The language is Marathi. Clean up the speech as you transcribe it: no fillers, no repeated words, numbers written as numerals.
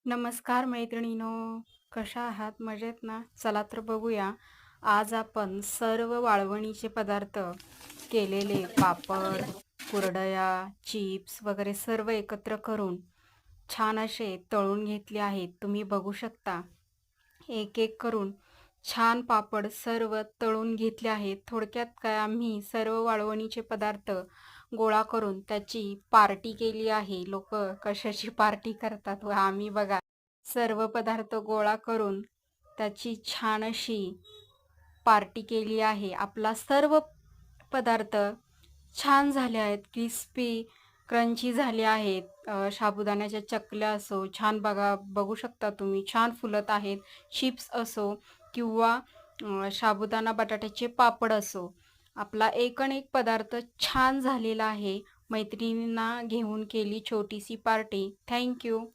नमस्कार मैत्रिणीनो, कशा आहात? मजेत ना? चला तर बघूया. आज आपण सर्व वाळवणीचे पदार्थ केलेले पापड, कुरडया, चिप्स वगैरे सर्व एकत्र करून छान असे तळून घेतले आहेत. तुम्ही बघू शकता. एक एक करून छान पापड सर्व तळून घेतले आहेत. थोडक्यात काय आम्ही सर्व वाळवणीचे पदार्थ गोळा करून त्याची पार्टी केली आहे. लोक कशाची पार्टी करतात व आम्ही बघा सर्व पदार्थ गोळा करून त्याची छान अशी पार्टी केली आहे. आपला सर्व पदार्थ छान झाले आहेत, क्रिस्पी क्रंची झाले आहेत. साबुदाण्याच्या चकल्या असो छान बघू शकता तुम्ही छान फुलत आहेत. चिप्स असो किंवा साबुदाणा बटाट्याचे पापड असो, आपला एकण एक पदार्थ छान झालेला आहे. मैत्रिणींना घेऊन केली छोटीशी पार्टी. Thank you.